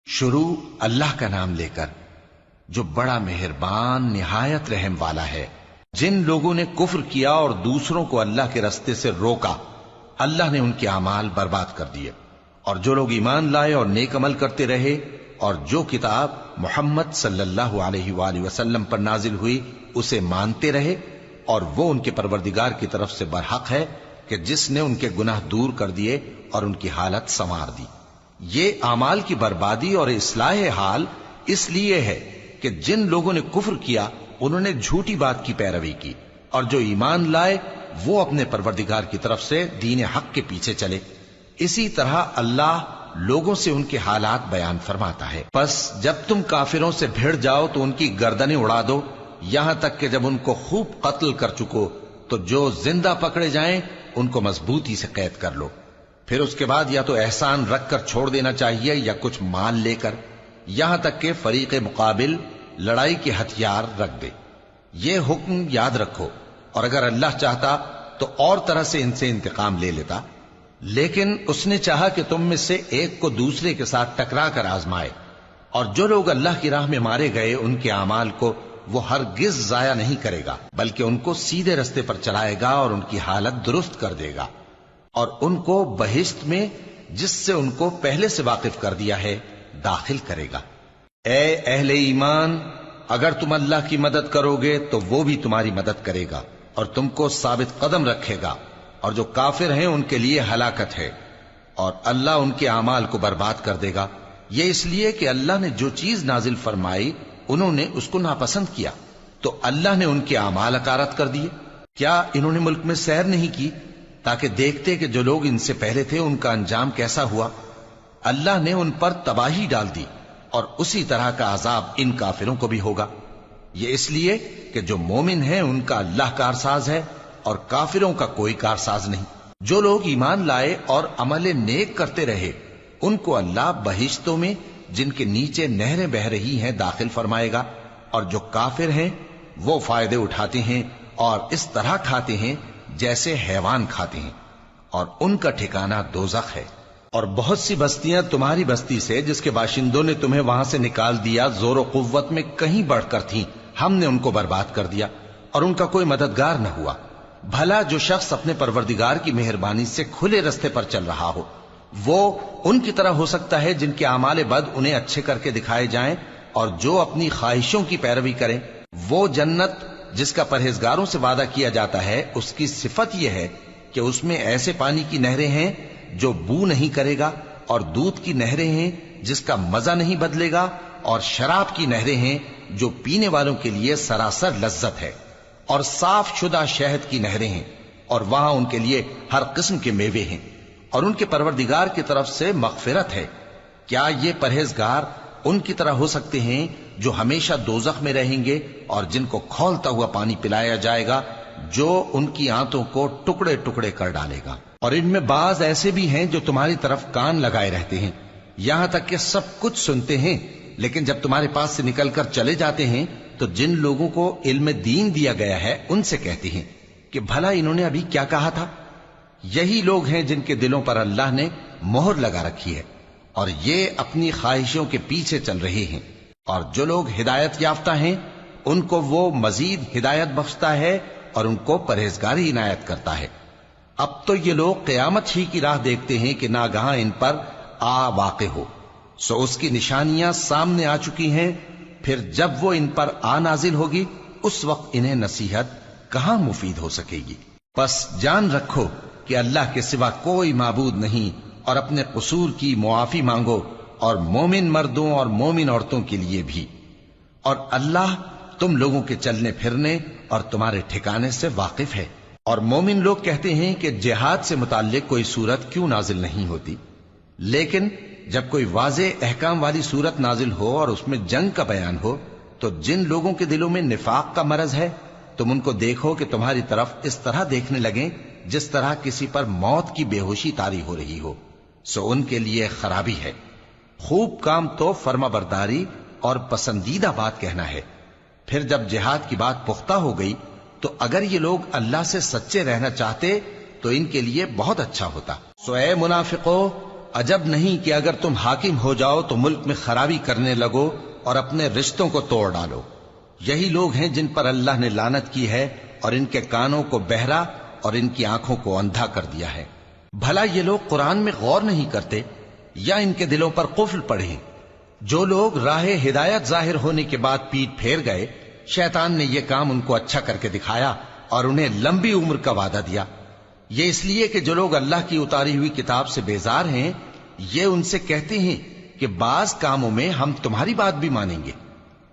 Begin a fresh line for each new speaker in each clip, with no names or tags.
شروع اللہ کا نام لے کر جو بڑا مہربان نہایت رحم والا ہے۔ جن لوگوں نے کفر کیا اور دوسروں کو اللہ کے رستے سے روکا، اللہ نے ان کے اعمال برباد کر دیے، اور جو لوگ ایمان لائے اور نیک عمل کرتے رہے اور جو کتاب محمد صلی اللہ علیہ وآلہ وسلم پر نازل ہوئی اسے مانتے رہے، اور وہ ان کے پروردگار کی طرف سے برحق ہے کہ جس نے ان کے گناہ دور کر دیے اور ان کی حالت سنوار دی۔ یہ اعمال کی بربادی اور اصلاح حال اس لیے ہے کہ جن لوگوں نے کفر کیا انہوں نے جھوٹی بات کی پیروی کی، اور جو ایمان لائے وہ اپنے پروردگار کی طرف سے دین حق کے پیچھے چلے۔ اسی طرح اللہ لوگوں سے ان کے حالات بیان فرماتا ہے۔ پس جب تم کافروں سے بھیڑ جاؤ تو ان کی گردنیں اڑا دو، یہاں تک کہ جب ان کو خوب قتل کر چکو تو جو زندہ پکڑے جائیں ان کو مضبوطی سے قید کر لو۔ پھر اس کے بعد یا تو احسان رکھ کر چھوڑ دینا چاہیے یا کچھ مال لے کر، یہاں تک کہ فریق مقابل لڑائی کے ہتھیار رکھ دے۔ یہ حکم یاد رکھو، اور اگر اللہ چاہتا تو اور طرح سے ان سے انتقام لے لیتا، لیکن اس نے چاہا کہ تم میں سے ایک کو دوسرے کے ساتھ ٹکرا کر آزمائے، اور جو لوگ اللہ کی راہ میں مارے گئے ان کے اعمال کو وہ ہرگز ضائع نہیں کرے گا، بلکہ ان کو سیدھے رستے پر چلائے گا اور ان کی حالت درست کر دے گا، اور ان کو بہشت میں جس سے ان کو پہلے سے واقف کر دیا ہے داخل کرے گا۔ اے اہل ایمان، اگر تم اللہ کی مدد کرو گے تو وہ بھی تمہاری مدد کرے گا اور تم کو ثابت قدم رکھے گا، اور جو کافر ہیں ان کے لیے ہلاکت ہے، اور اللہ ان کے اعمال کو برباد کر دے گا۔ یہ اس لیے کہ اللہ نے جو چیز نازل فرمائی انہوں نے اس کو ناپسند کیا، تو اللہ نے ان کے اعمال اکارت کر دیے۔ کیا انہوں نے ملک میں سیر نہیں کی تاکہ دیکھتے کہ جو لوگ ان سے پہلے تھے ان کا انجام کیسا ہوا؟ اللہ نے ان پر تباہی ڈال دی، اور اسی طرح کا عذاب ان کافروں کو بھی ہوگا۔ یہ اس لیے کہ جو مومن ہیں ان کا اللہ کارساز ہے اور کافروں کا کوئی کارساز نہیں۔ جو لوگ ایمان لائے اور عمل نیک کرتے رہے ان کو اللہ بہشتوں میں جن کے نیچے نہریں بہ رہی ہیں داخل فرمائے گا، اور جو کافر ہیں وہ فائدے اٹھاتے ہیں اور اس طرح کھاتے ہیں جیسے حیوان کھاتے ہیں، اور ان کا ٹھکانہ دوزخ ہے۔ اور بہت سی بستیاں تمہاری بستی سے جس کے باشندوں نے تمہیں وہاں سے نکال دیا زور و قوت میں کہیں بڑھ کر تھیں، ہم نے ان کو برباد کر دیا اور ان کا کوئی مددگار نہ ہوا۔ بھلا جو شخص اپنے پروردگار کی مہربانی سے کھلے رستے پر چل رہا ہو وہ ان کی طرح ہو سکتا ہے جن کے اعمال بد انہیں اچھے کر کے دکھائے جائیں، اور جو اپنی خواہشوں کی پیروی کریں۔ وہ جنت جس کا پرہیزگاروں سے وعدہ کیا جاتا ہے اس کی صفت یہ ہے کہ اس میں ایسے پانی کی نہریں ہیں جو بو نہیں کرے گا، اور دودھ کی نہریں ہیں جس کا مزہ نہیں بدلے گا، اور شراب کی نہریں ہیں جو پینے والوں کے لیے سراسر لذت ہے، اور صاف شدہ شہد کی نہریں ہیں، اور وہاں ان کے لیے ہر قسم کے میوے ہیں، اور ان کے پروردگار کی طرف سے مغفرت ہے۔ کیا یہ پرہیزگار ان کی طرح ہو سکتے ہیں جو ہمیشہ دوزخ میں رہیں گے اور جن کو کھولتا ہوا پانی پلایا جائے گا جو ان کی آنتوں کو ٹکڑے ٹکڑے کر ڈالے گا؟ اور ان میں بعض ایسے بھی ہیں جو تمہاری طرف کان لگائے رہتے ہیں، یہاں تک کہ سب کچھ سنتے ہیں، لیکن جب تمہارے پاس سے نکل کر چلے جاتے ہیں تو جن لوگوں کو علم دین دیا گیا ہے ان سے کہتے ہیں کہ بھلا انہوں نے ابھی کیا کہا تھا؟ یہی لوگ ہیں جن کے دلوں پر اللہ نے مہر لگا رکھی ہے اور یہ اپنی خواہشوں کے پیچھے چل رہے ہیں، اور جو لوگ ہدایت یافتہ ہیں ان کو وہ مزید ہدایت بخشتا ہے اور ان کو پرہیزگاری عنایت کرتا ہے۔ اب تو یہ لوگ قیامت ہی کی راہ دیکھتے ہیں کہ ناگہاں ان پر آ واقع ہو، سو اس کی نشانیاں سامنے آ چکی ہیں، پھر جب وہ ان پر آ نازل ہوگی اس وقت انہیں نصیحت کہاں مفید ہو سکے گی۔ پس جان رکھو کہ اللہ کے سوا کوئی معبود نہیں، اور اپنے قصور کی معافی مانگو، اور مومن مردوں اور مومن عورتوں کے لیے بھی، اور اللہ تم لوگوں کے چلنے پھرنے اور تمہارے ٹھکانے سے واقف ہے۔ اور مومن لوگ کہتے ہیں کہ جہاد سے متعلق کوئی سورت کیوں نازل نہیں ہوتی، لیکن جب کوئی واضح احکام والی سورت نازل ہو اور اس میں جنگ کا بیان ہو تو جن لوگوں کے دلوں میں نفاق کا مرض ہے تم ان کو دیکھو کہ تمہاری طرف اس طرح دیکھنے لگیں جس طرح کسی پر موت کی بے ہوشی طاری ہو رہی ہو، سو ان کے لیے خرابی ہے۔ خوب کام تو فرما برداری اور پسندیدہ بات کہنا ہے۔ پھر جب جہاد کی بات پختہ ہو گئی تو اگر یہ لوگ اللہ سے سچے رہنا چاہتے تو ان کے لیے بہت اچھا ہوتا۔ سو اے منافقو، عجب نہیں کہ اگر تم حاکم ہو جاؤ تو ملک میں خرابی کرنے لگو اور اپنے رشتوں کو توڑ ڈالو۔ یہی لوگ ہیں جن پر اللہ نے لعنت کی ہے اور ان کے کانوں کو بہرا اور ان کی آنکھوں کو اندھا کر دیا ہے۔ بھلا یہ لوگ قرآن میں غور نہیں کرتے یا ان کے دلوں پر قفل پڑے؟ جو لوگ راہ ہدایت ظاہر ہونے کے بعد پیٹ پھیر گئے، شیطان نے یہ کام ان کو اچھا کر کے دکھایا اور انہیں لمبی عمر کا وعدہ دیا۔ یہ اس لیے کہ جو لوگ اللہ کی اتاری ہوئی کتاب سے بیزار ہیں، یہ ان سے کہتے ہیں کہ بعض کاموں میں ہم تمہاری بات بھی مانیں گے،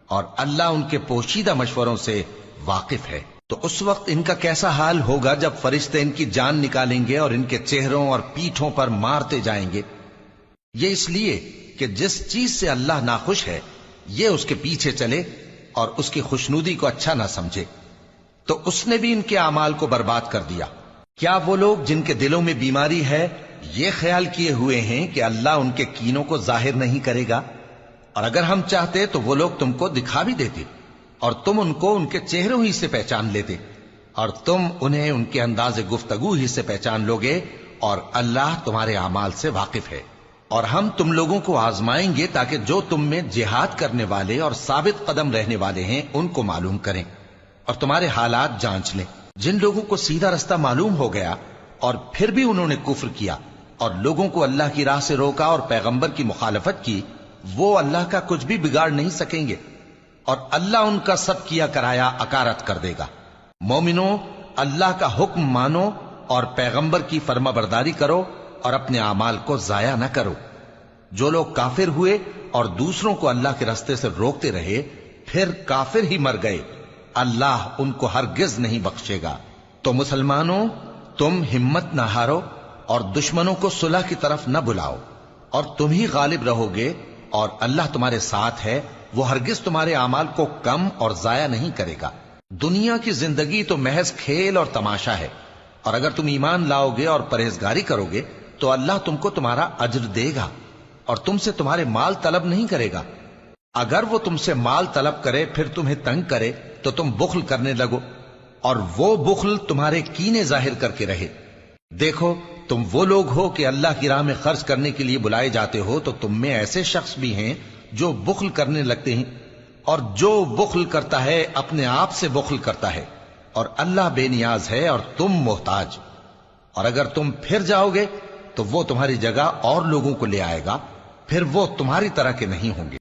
اور اللہ ان کے پوشیدہ مشوروں سے واقف ہے۔ تو اس وقت ان کا کیسا حال ہوگا جب فرشتے ان کی جان نکالیں گے اور ان کے چہروں اور پیٹھوں پر مارتے جائیں گے۔ یہ اس لیے کہ جس چیز سے اللہ ناخوش ہے یہ اس کے پیچھے چلے اور اس کی خوشنودی کو اچھا نہ سمجھے، تو اس نے بھی ان کے اعمال کو برباد کر دیا۔ کیا وہ لوگ جن کے دلوں میں بیماری ہے یہ خیال کیے ہوئے ہیں کہ اللہ ان کے کینوں کو ظاہر نہیں کرے گا؟ اور اگر ہم چاہتے تو وہ لوگ تم کو دکھا بھی دیتے اور تم ان کو ان کے چہروں ہی سے پہچان لیتے، اور تم انہیں ان کے انداز گفتگو ہی سے پہچان لوگے، اور اللہ تمہارے اعمال سے واقف ہے۔ اور ہم تم لوگوں کو آزمائیں گے تاکہ جو تم میں جہاد کرنے والے اور ثابت قدم رہنے والے ہیں ان کو معلوم کریں اور تمہارے حالات جانچ لیں۔ جن لوگوں کو سیدھا رستہ معلوم ہو گیا اور پھر بھی انہوں نے کفر کیا اور لوگوں کو اللہ کی راہ سے روکا اور پیغمبر کی مخالفت کی، وہ اللہ کا کچھ بھی بگاڑ نہیں سکیں گے، اور اللہ ان کا سب کیا کرایا اکارت کر دے گا۔ مومنوں، اللہ کا حکم مانو اور پیغمبر کی فرما برداری کرو اور اپنے اعمال کو ضائع نہ کرو۔ جو لوگ کافر ہوئے اور دوسروں کو اللہ کے راستے سے روکتے رہے پھر کافر ہی مر گئے، اللہ ان کو ہرگز نہیں بخشے گا۔ تو مسلمانوں، تم ہمت نہ ہارو اور دشمنوں کو صلح کی طرف نہ بلاؤ، اور تم ہی غالب رہو گے، اور اللہ تمہارے ساتھ ہے، وہ ہرگز تمہارے اعمال کو کم اور ضائع نہیں کرے گا۔ دنیا کی زندگی تو محض کھیل اور تماشا ہے، اور اگر تم ایمان لاؤ گے اور پرہیزگاری کرو گے تو اللہ تم کو تمہارا اجر دے گا اور تم سے تمہارے مال طلب نہیں کرے گا۔ اگر وہ تم سے مال طلب کرے پھر تمہیں تنگ کرے تو تم بخل کرنے لگو، اور وہ بخل تمہارے کینے ظاہر کر کے رہے۔ دیکھو، تم وہ لوگ ہو کہ اللہ کی راہ میں خرچ کرنے کے لیے بلائے جاتے ہو، تو تم میں ایسے شخص بھی ہیں جو بخل کرنے لگتے ہیں، اور جو بخل کرتا ہے اپنے آپ سے بخل کرتا ہے، اور اللہ بے نیاز ہے اور تم محتاج۔ اور اگر تم پھر جاؤ گے تو وہ تمہاری جگہ اور لوگوں کو لے آئے گا، پھر وہ تمہاری طرح کے نہیں ہوں گے۔